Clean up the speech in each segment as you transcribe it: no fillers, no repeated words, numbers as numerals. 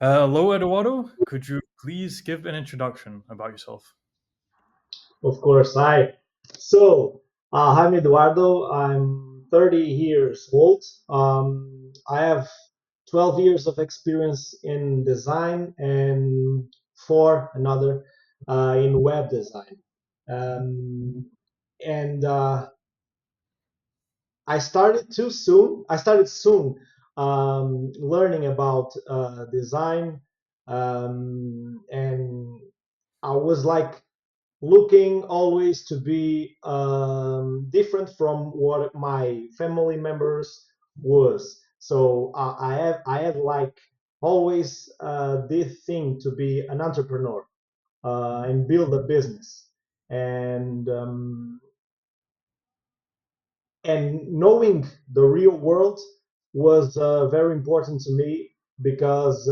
Hello, Eduardo. Could you please give an introduction about yourself? Of course, hi. I'm Eduardo. I'm 30 years old. I have 12 years of experience in design and four another in web design. Um, and I started too soon. I started soon learning about design, and I was like looking always to be different from what my family members was. So I have like always this thing to be an entrepreneur and build a business. And um, and knowing the real world was very important to me because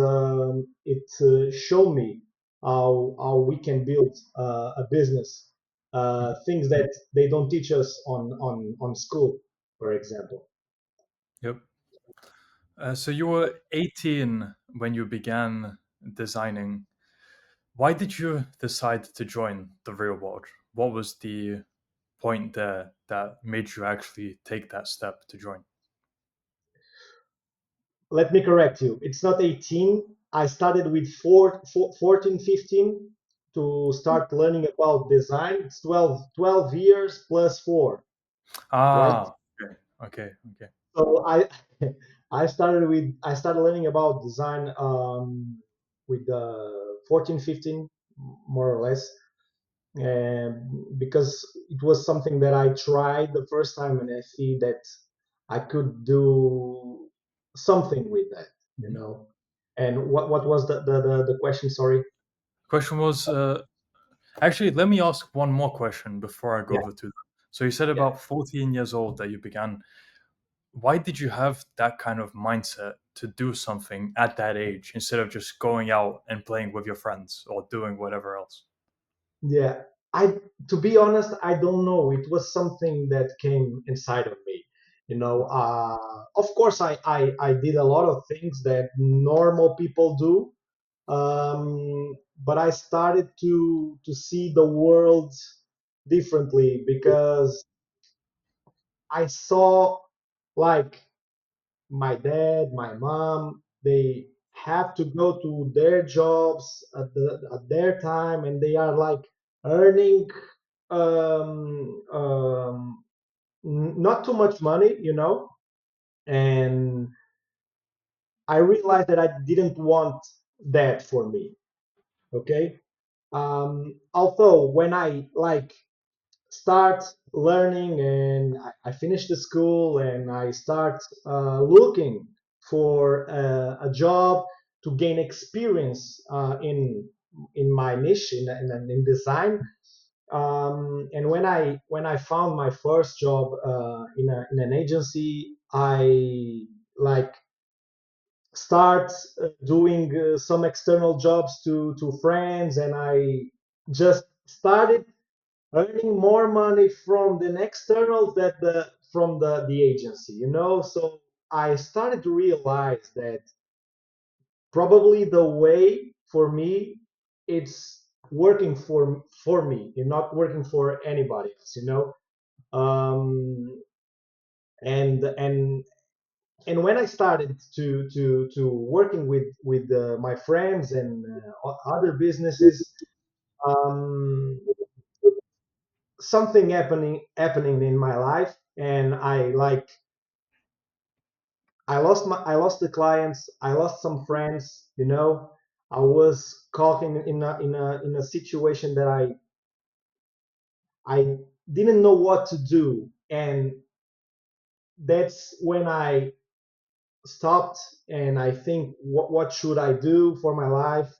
it showed me how we can build a business, things that they don't teach us on school, for example. Yep. So you were 18 when you began designing. Why did you decide to join the real world? What was the point there that made you actually take that step to join? Let me correct you. It's not 18. I started with 14, 15 to start learning about design. It's 12 years plus 4, right? Ah, okay, okay, okay. So I started learning about design with 14, 15, more or less, because it was something that I tried the first time, and I see that I could do something with that, you Mhm. know. And what was the question? Sorry. Question was actually, let me ask one more question before I go Yeah, over to that. So you said yeah. about 14 years old that you began. Why did you have that kind of mindset to do something at that age instead of just going out and playing with your friends or doing whatever else? Yeah, I to be honest, I don't know. It was something that came inside of me. Of course, I did a lot of things that normal people do, but I started to see the world differently because I saw like my dad, my mom, they have to go to their jobs at their time, and they are like earning um, um, not too much money, and I realized that I didn't want that for me. Okay. Although when I like start learning and I finish the school and I start looking for a job to gain experience in my niche in design. And when I found my first job in an agency, I like start doing some external jobs to friends, and I just started earning more money from the externals that from the agency, so I started to realize that probably the way for me, it's working for me and not working for anybody else, um and and when I started to working with my friends and other businesses, um something happening in my life, and I lost the clients, I lost some friends, I was caught in a situation that I didn't know what to do, and that's when I stopped and I think, what should I do for my life?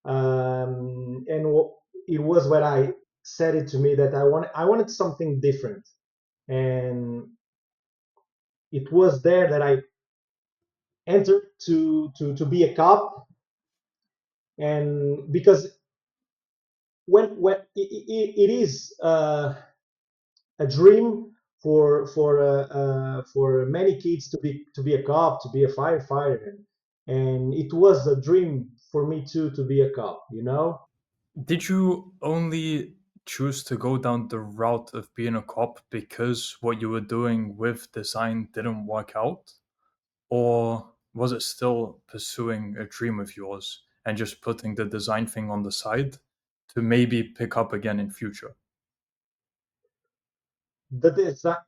And it was when I said it to me that I wanted something different, and it was there that I entered to be a cop. And because when it is a dream for many kids to be a cop, to be a firefighter, and it was a dream for me too to be a cop, you know. Did you only choose to go down the route of being a cop because what you were doing with design didn't work out? Or was it still pursuing a dream of yours and just putting the design thing on the side to maybe pick up again in future? The design,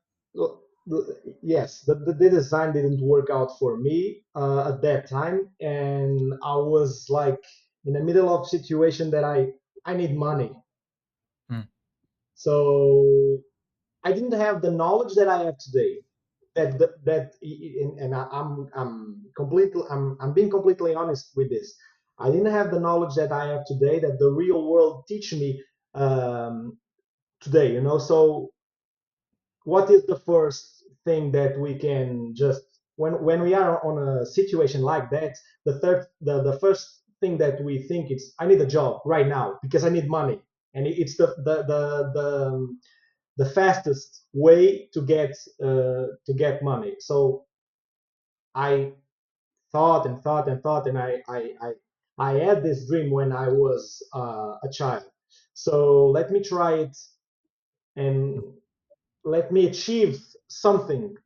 yes, the design didn't work out for me at that time, and I was like in the middle of situation that I need money. Mm, So I didn't have the knowledge that I have today. And I'm being completely honest with this. I didn't have the knowledge that I have today, that the real world teach me today. You know, so what is the first thing that we can just, when we are on a situation like that, the first thing that we think is, I need a job right now because I need money, and it's the fastest way to get money. So I thought and thought and thought, and I had this dream when I was a child. So let me try it, and let me achieve something,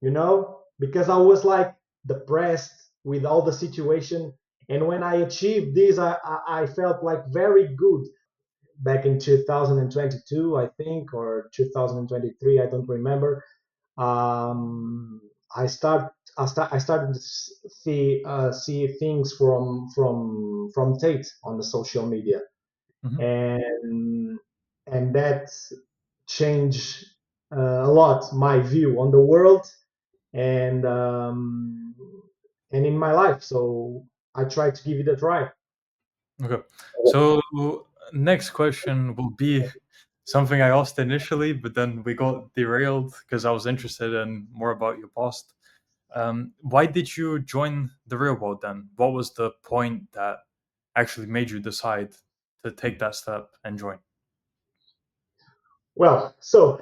you know, because I was like depressed with all the situation. And when I achieved this, I felt like very good back in 2022, I think, or 2023, I don't remember. Um, I started to see things from Tate on the social media, mhm. and that changed a lot my view on the world, and in my life. So I try to give it a try. Okay. So next question will be something I asked initially, but then we got derailed because I was interested in more about your past. Why did you join the real world then? What was the point that actually made you decide to take that step and join? Well, so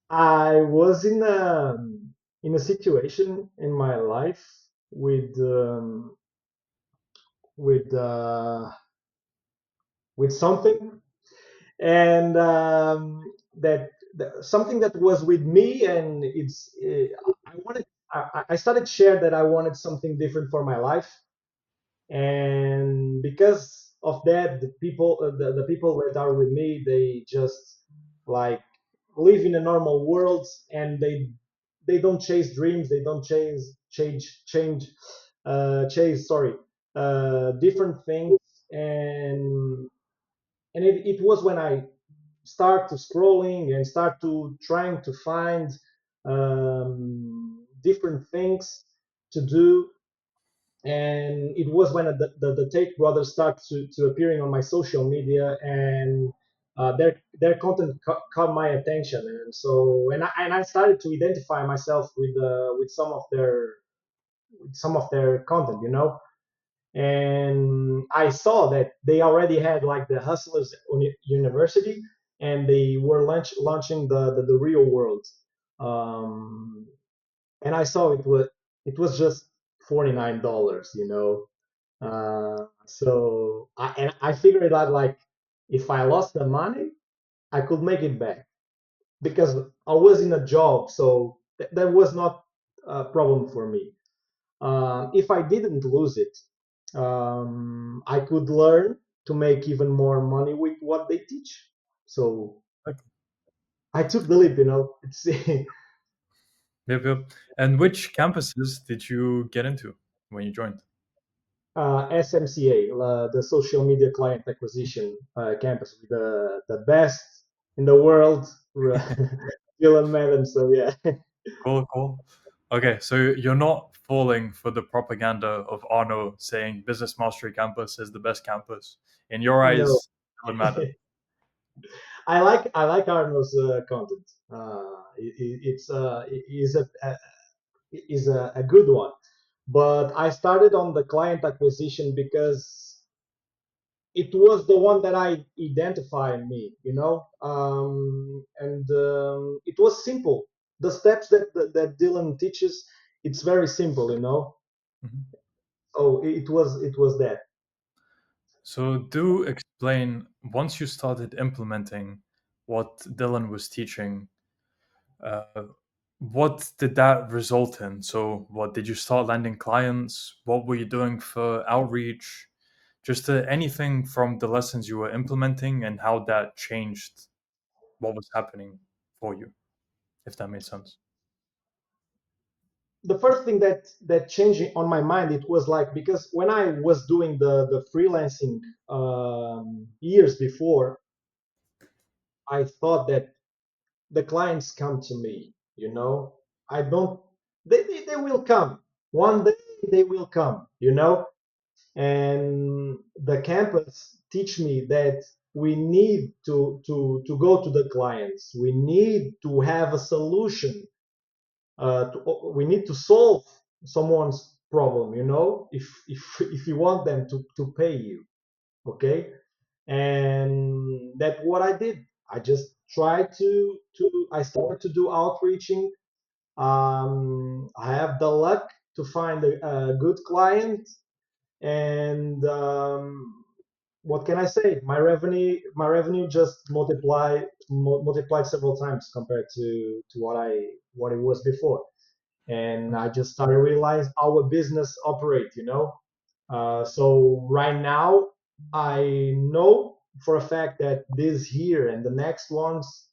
I was in a situation in my life with with something, and something that was with me, and I wanted. I started to share that I wanted something different for my life, and because of that, the people that are with me, they just like live in a normal world, and they don't chase dreams, they don't chase, sorry, different things. and it was when I start to scrolling and start to trying to find different things to do, and it was when the Tate brothers start to appearing on my social media, and their content caught my attention, and so and I started to identify myself with some of their content, you know. And I saw that they already had like the Hustlers University, and they were launching the real world. Um, and I saw it was just $49, you know. So I figured out like, if I lost the money, I could make it back because I was in a job, so that was not a problem for me. If I didn't lose it, I could learn to make even more money with what they teach. So Like, I took the leap, you know. It's yep, yep. And which campuses did you get into when you joined? SMCA, the social media client acquisition campus, with the best in the world, Dylan Madden. So yeah, Cool, cool. Okay, so you're not falling for the propaganda of Arno saying Business Mastery Campus is the best campus. In your no, eyes, Dylan Madden. I like Arno's content. It is a good one, but I started on the client acquisition because it was the one that I identify in me, you know, and it was simple. The steps that Dylan teaches, it's very simple, you know. Mhm. Oh, it was that. So, do explain once you started implementing what Dylan was teaching, uh, what did that result in? So, what did you start landing clients? What were you doing for outreach? Just anything from the lessons you were implementing and how that changed what was happening for you, if that made sense. The first thing that changed on my mind, it was like, because when I was doing the freelancing years before, I thought that the clients come to me, I don't, they will come one day, they will come, and the campus teach me that we need to go to the clients, we need to have a solution, we need to solve someone's problem, if you want them to pay you, okay. And that's what I did. I just tried to I started to do outreaching. I have the luck to find a good client, and what can I say? My revenue just multiplied several times compared to what it was before. And I just started to realize how a business operates. So right now, I know for a fact that this year and the next ones,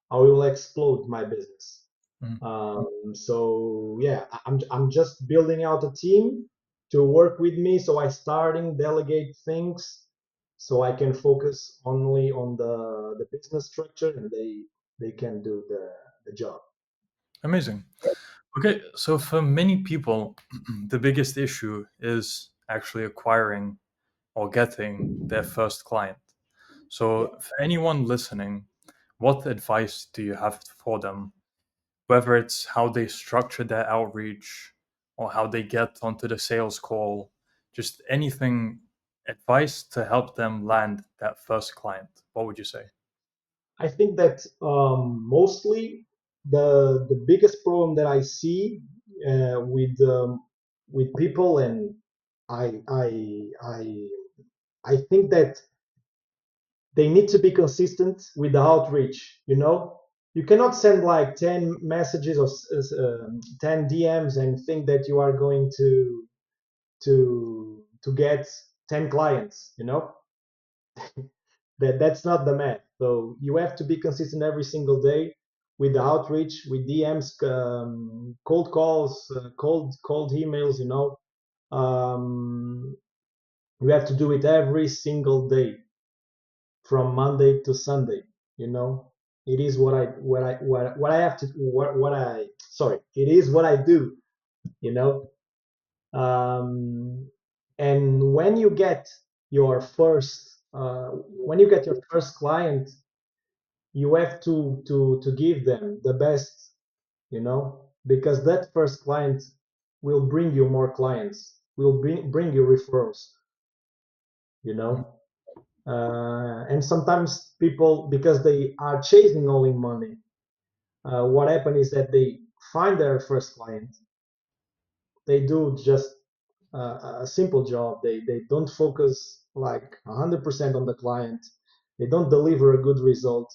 I will explode my business. Mhm. So yeah, I'm just building out a team to work with me. So I starting delegate things so I can focus only on the business structure, and they can do the job. Amazing. Okay, so for many people, the biggest issue is actually acquiring or getting their first client. So, for anyone listening, what advice do you have for them? Whether it's how they structure their outreach or how they get onto the sales call, just anything, advice to help them land that first client. What would you say? I think that mostly the biggest problem that I see with people, and I I I I think that they need to be consistent with the outreach. You cannot send like 10 messages or 10 DMs and think that you are going to get 10 clients. That's not the math. So you have to be consistent every single day with the outreach, with DMs, cold calls, cold emails. You have to do it every single day from Monday to Sunday. It is what I have to what I sorry. It is what I do. You know, um, and when you get your first client, you have to give them the best, because that first client will bring you more clients, will bring you referrals, you Mhm. know and sometimes people, because they are chasing only money, what happens is that they find their first client, they do just a simple job, they don't focus like 100% on the client, they don't deliver a good result,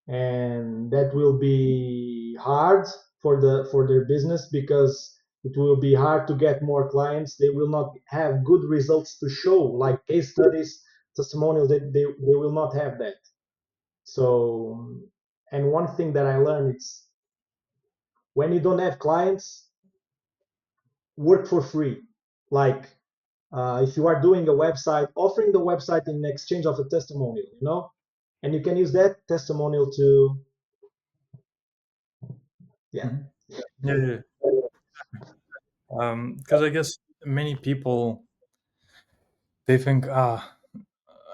and that will be hard for their business, because it will be hard to get more clients, they will not have good results to show, like case studies, testimonials, they will not have that. So, and one thing that I learned is, when you don't have clients, work for free. Like, if you are doing a website, offering the website in exchange of a testimonial, and you can use that testimonial to, yeah. Mhm. Yeah, yeah. Because I guess many people they think,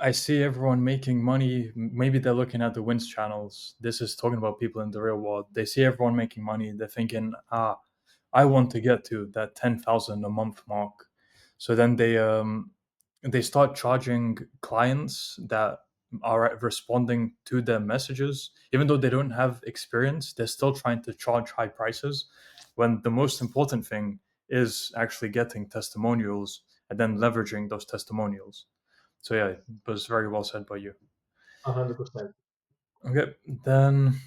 I see everyone making money. Maybe they're looking at the wins channels. This is talking about people in the real world. They see everyone making money. They're thinking, I want to get to that 10,000 a month mark. So then they start charging clients that are responding to their messages, even though they don't have experience. They're still trying to charge high prices. When the most important thing is actually getting testimonials and then leveraging those testimonials. So yeah, it was very well said by you. 100%. Okay, then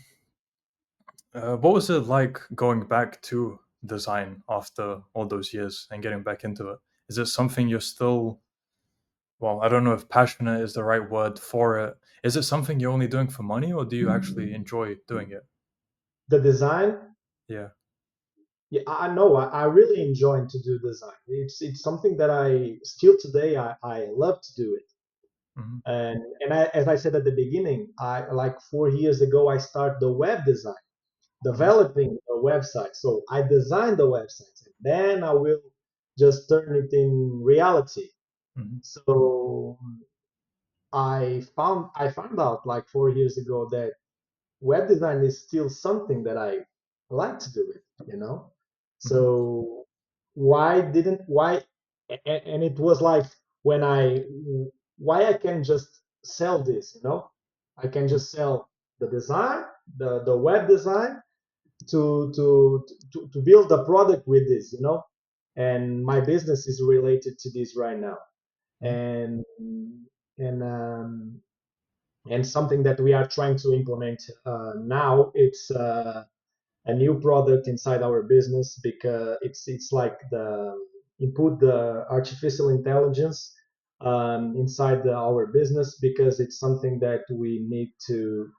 what was it like going back to design after all those years and getting back into it? Is it something you're still, well, I don't know if passionate is the right word for it. Is it something you're only doing for money, or do you actually enjoy doing it? The design, Yeah. yeah, I know. I really enjoy to do design. It's something that I still today I love to do it. Hmm. As I said at the beginning, I like 4 years ago I started the web design, Hmm. developing a website. So I designed the websites, and then I will just turn it in reality. Hmm. So I found out like 4 years ago that web design is still something that I like to do it. Hmm. So why and it was like when I why I can just sell this. I can just sell the design, the web design to build a product with this. And my business is related to this right now. Hmm. And and um, and something that we are trying to implement now, it's a new product inside our business, because it's like the input the artificial intelligence inside our business, because it's something that we need to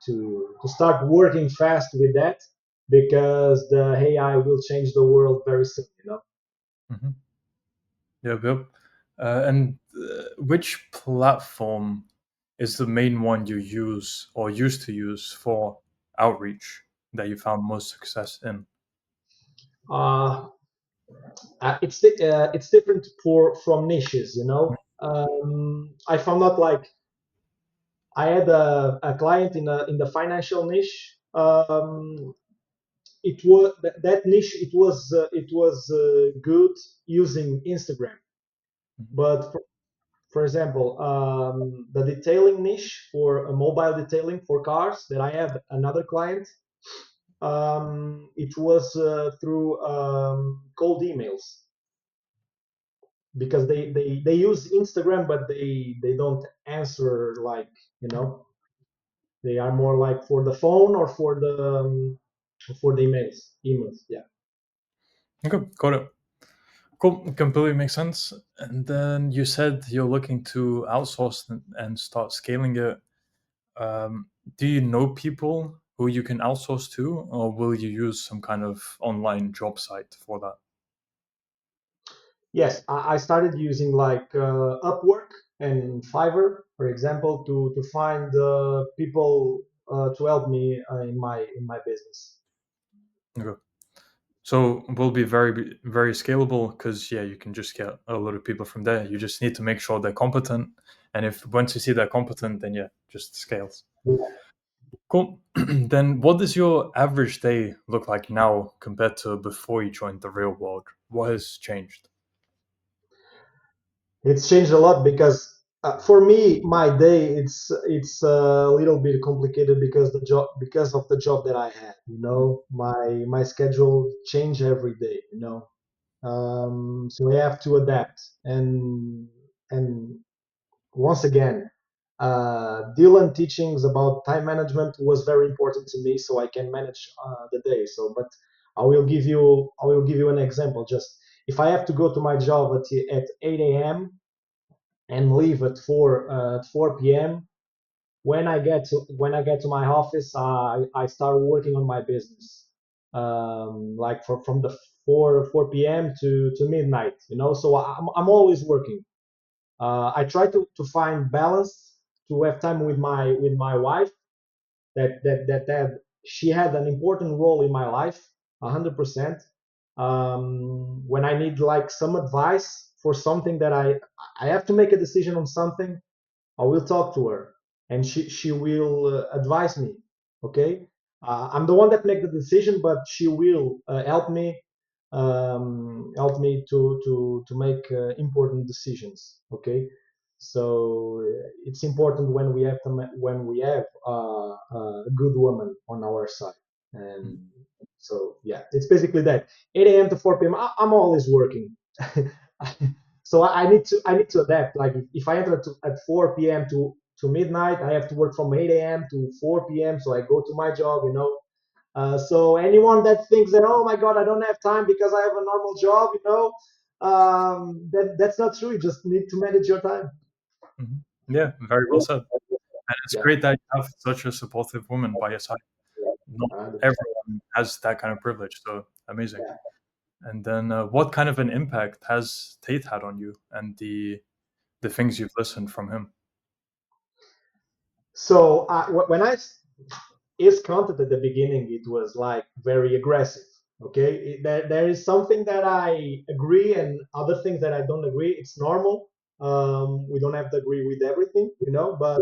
start working fast with that, because the AI will change the world very soon. Hmm. Yep, yep. And which platform is the main one you use or used to use for outreach that you found most success in? uh, it's different from niches. I found out like I had a client in the financial niche. It was that niche. It was good using Instagram, Mhm. but for example, the detailing niche for a mobile detailing for cars that I have another client. It was through cold emails, because they use Instagram, but they don't answer, like, you know they are more like for the phone or for the emails. Yeah. Okay, got it. Cool, completely makes sense. And then you said you're looking to outsource and start scaling it. Do you know people who you can outsource to, or will you use some kind of online job site for that? Yes, I started using like Upwork and Fiverr, for example, to find people to help me in my business. Okay. So will be very scalable because yeah, you can just get a lot of people from there. You just need to make sure they're competent, and if once you see they're competent, then yeah, just scales. Cool. Then what does your average day look like now compared to before you joined the real world? What has changed? It's changed a lot, because for me, my day, it's a little bit complicated, because of the job that I had. My schedule change every day. So I have to adapt, and once again, Dylan teachings about time management was very important to me, so I can manage the day. So, but I will give you an example. Just if I have to go to my job at 8 a.m. and leave at 4 p.m. When I get to my office, I start working on my business, like from the 4 p.m. to midnight. So I'm always working. I try to find balance, to have time with my wife. That she had an important role in my life, 100%. When I need like some advice for something that I have to make a decision on something, I will talk to her, and she will advise me. Okay, I'm the one that make the decision, but she will help me to make important decisions. Okay, so it's important when we have a good woman on our side, and So yeah, it's basically that 8 a.m. to 4 p.m. I'm always working. So I need to adapt. Like if I enter at 4 p.m. to midnight, I have to work from 8 a.m. to 4 p.m. So I go to my job, you know. So anyone that thinks that, oh my God, I don't have time because I have a normal job, you know, that's not true. You just need to manage your time. Mhm. Yeah, very well said. And it's Yeah, great that you have such a supportive woman by your side. Not 100%. everyone has that kind of privilege, so amazing. Yeah. And then, what kind of an impact has Tate had on you and the things you've listened from him? So when is content at the beginning, it was like very aggressive. Okay, there is something that I agree and other things that I don't agree. It's normal. We don't have to agree with everything, you know. But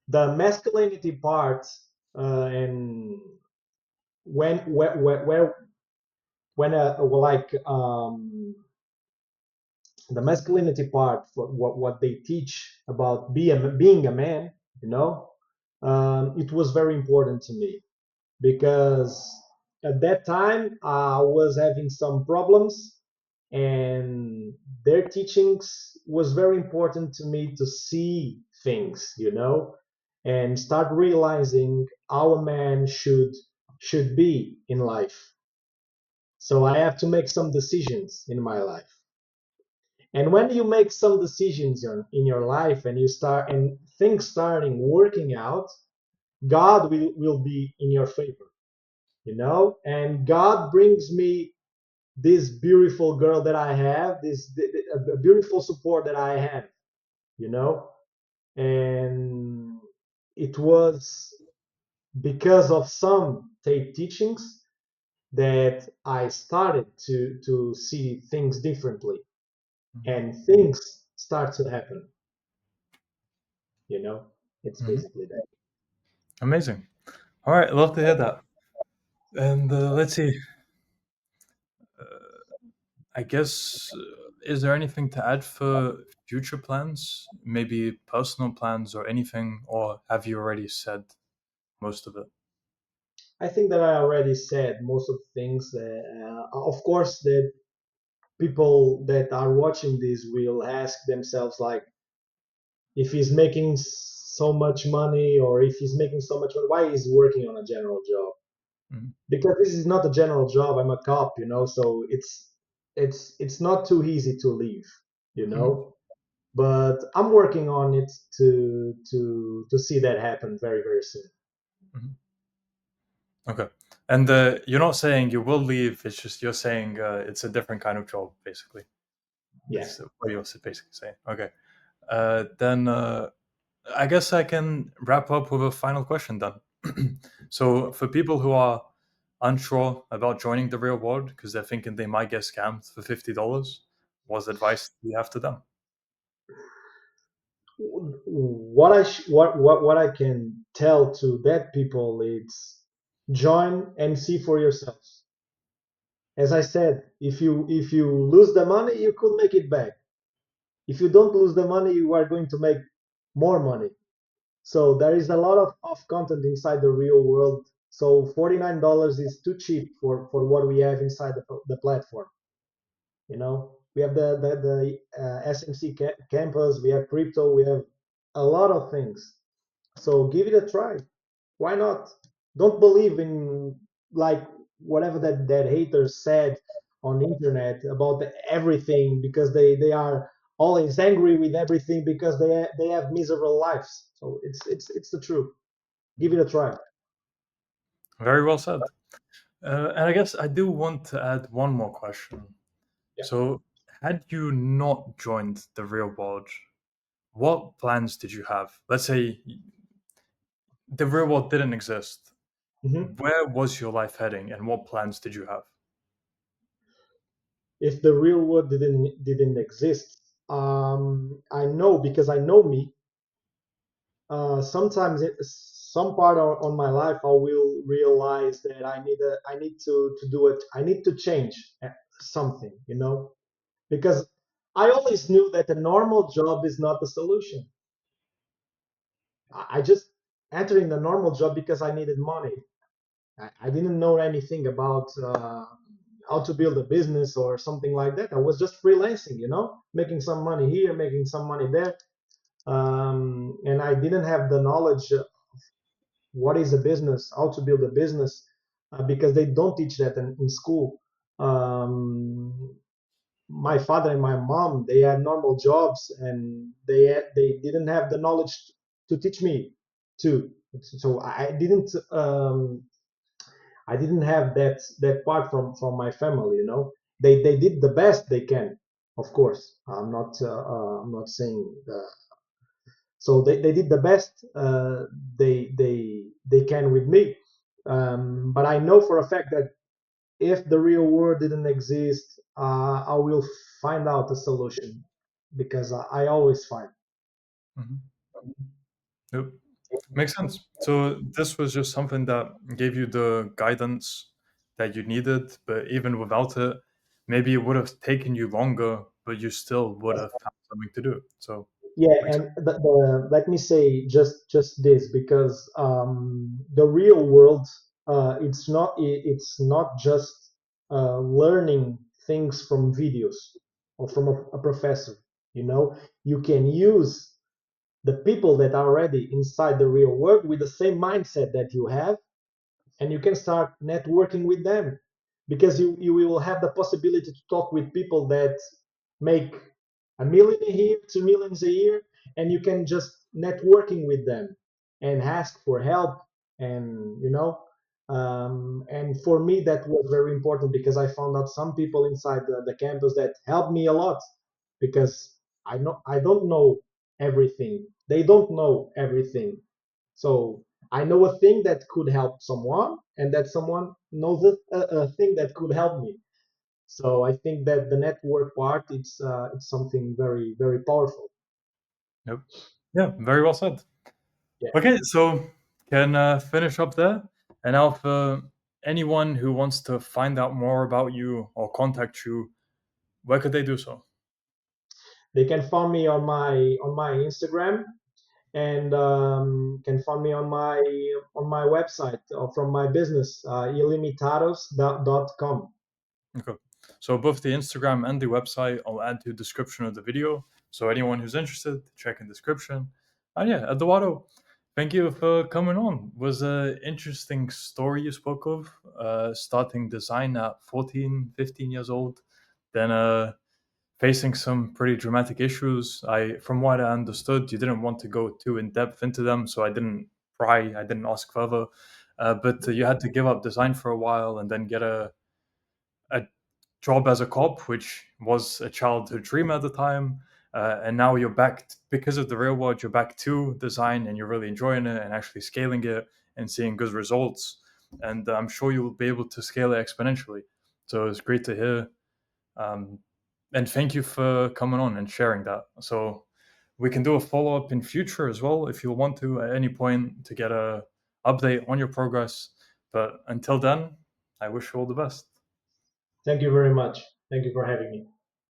the masculinity part and when like the masculinity part, what they teach about being a man, you know, it was very important to me because at that time I was having some problems, and their teachings was very important to me to see things, you know, and start realizing how a man should be in life. So I have to make some decisions in my life. And when you make some decisions in your life and you start and things starting working out, God will be in your favor, you know. And God brings me this beautiful girl that I have, this a beautiful support that I have, you know. And it was because of some Tate teachings that I started to see things differently, Mhm. and things start to happen, you know. It's Mhm. basically that. Amazing. All right, love to hear that. And let's see. Uh, I guess, is there anything to add for future plans? Maybe personal plans or anything, or have you already said most of it? I think that I already said most of the things. Of course, that people that are watching this will ask themselves, like, if he's making so much money, or if he's making so much money, why he's working on a general job? Mhm. Because this is not a general job. I'm a cop, you know, so it's not too easy to leave, you Mhm. know. But I'm working on it to see that happen very very soon. Mhm. Okay. And you're not saying you will leave. It's just you're saying it's a different kind of job, basically. Yeah. Is what you're basically saying. Okay. Then I guess I can wrap up with a final question then. So, for people who are unsure about joining the real world because they're thinking they might get scammed for $50, what advice do you have to them? What I can tell to that people is join and see for yourselves. As I said, if you lose the money, you could make it back. If you don't lose the money, you are going to make more money. So there is a lot of content inside the real world. So $49 is too cheap for what we have inside the platform. You know, we have the SMC campus, we have crypto, we have a lot of things. So give it a try. Why not? Don't believe in like whatever that haters said on the internet about everything, because they are always angry with everything because they have miserable lives. So it's the truth. Give it a try. Very well said. And I guess I do want to add one more question. Yeah. So, had you not joined the real world, what plans did you have? Let's say the real world didn't exist. Mhm. Where was your life heading, and what plans did you have? If the real world didn't exist, I know because I know me. Sometimes some part on my life I will realize that I need to do it. I need to change something, you know, because I always knew that a normal job is not the solution. I just entering the normal job because I needed money. I didn't know anything about how to build a business or something like that. I was just freelancing, making some money here, making some money there, and I didn't have the knowledge what is a business, how to build a business, because they don't teach that in school. My father and my mom, they had normal jobs, and they didn't have the knowledge to teach me too. So I didn't have that part from my family. They did the best they can, of course. I'm not saying. So they did the best they can with me. But I know for a fact that if the real world didn't exist, I will find out a solution, because I always find. Mhm. Yep. Makes sense. So this was just something that gave you the guidance that you needed, but even without it, maybe it would have taken you longer, but you still would have found something to do. So Yeah, makes and let me say just this, because the real world, it's not just learning things from videos or from a professor. You can use the people that are already inside the real world with the same mindset that you have, and you can start networking with them, because you will have the possibility to talk with people that make a million a year, 2 millions a year, and you can just networking with them and ask for help. And and for me that was very important, because I found out some people inside the campus that helped me a lot, because I don't know everything, they don't know everything. So I know a thing that could help someone, and that someone knows a thing that could help me. So I think that the network part, it's something very very powerful. yep. Yeah, very well said. Yeah, Okay, so can finish up there. And now for anyone who wants to find out more about you or contact you, where could they do so? they can find me on my Instagram, and can find me on my website, or from my business, ilimitados.com. Okay. So both the Instagram and the website I'll add to the description of the video. So anyone who's interested, check in description. And yeah, Eduardo, thank you for coming on. It was an interesting story you spoke of, starting design at 14, 15 years old, then facing some pretty dramatic issues. From what I understood, you didn't want to go too in depth into them, so I didn't pry, I didn't ask further. But you had to give up design for a while and then get a job as a cop, which was a childhood dream at the time. And now you're back because of the real world. You're back to design, and you're really enjoying it and actually scaling it and seeing good results. And I'm sure you'll be able to scale it exponentially. So it's great to hear. Um, and thank you for coming on and sharing that. So we can do a follow up in future as well if you want to at any point to get a update on your progress. But until then, I wish you all the best. Thank you very much. Thank you for having me.